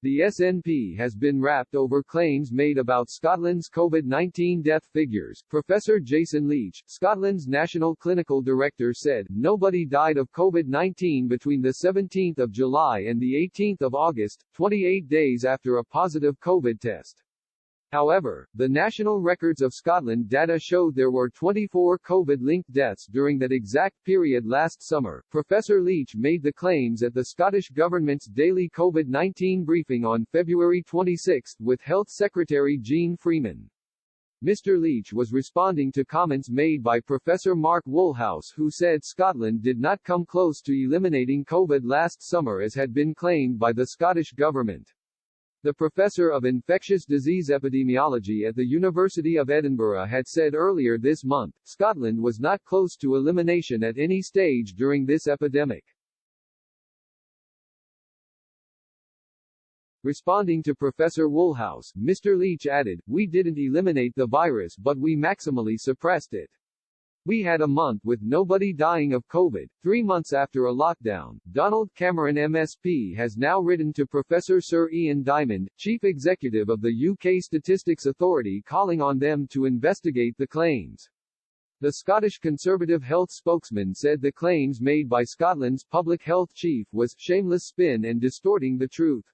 The SNP has been wrapped over claims made about Scotland's COVID-19 death figures. Professor Jason Leach, Scotland's National Clinical Director, said, "Nobody died of COVID-19 between the 17th of July and the 18th of August, 28 days after a positive COVID test." However, the National Records of Scotland data showed there were 24 COVID-linked deaths during that exact period last summer. Professor Leach made the claims at the Scottish Government's daily COVID-19 briefing on February 26 with Health Secretary Jeane Freeman. Mr. Leach was responding to comments made by Professor Mark Woolhouse, who said Scotland did not come close to eliminating COVID last summer as had been claimed by the Scottish Government. The professor of infectious disease epidemiology at the University of Edinburgh had said earlier this month, Scotland was not close to elimination at any stage during this epidemic. Responding to Professor Woolhouse, Mr. Leach added, "We didn't eliminate the virus but we maximally suppressed it. We had a month with nobody dying of COVID, 3 months after a lockdown." Donald Cameron MSP has now written to Professor Sir Ian Diamond, Chief Executive of the UK Statistics Authority, calling on them to investigate the claims. The Scottish Conservative health spokesman said the claims made by Scotland's public health chief was shameless spin and distorting the truth.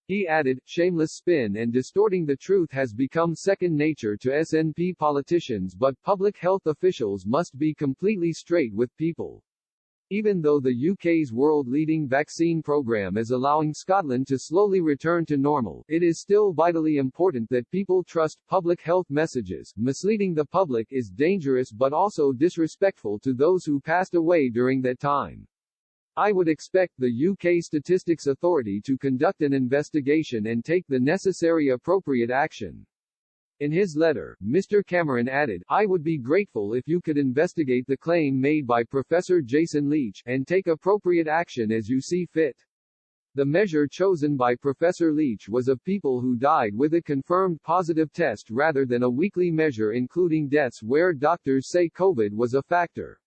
He added, "Shameless spin and distorting the truth has become second nature to SNP politicians, but public health officials must be completely straight with people." Even though the UK's world-leading vaccine programme is allowing Scotland to slowly return to normal, it is still vitally important that people trust public health messages. Misleading the public is dangerous but also disrespectful to those who passed away during that time. I would expect the UK Statistics Authority to conduct an investigation and take the necessary appropriate action. In his letter, Mr. Cameron added, "I would be grateful if you could investigate the claim made by Professor Jason Leach, and take appropriate action as you see fit." The measure chosen by Professor Leach was of people who died with a confirmed positive test rather than a weekly measure including deaths where doctors say COVID was a factor.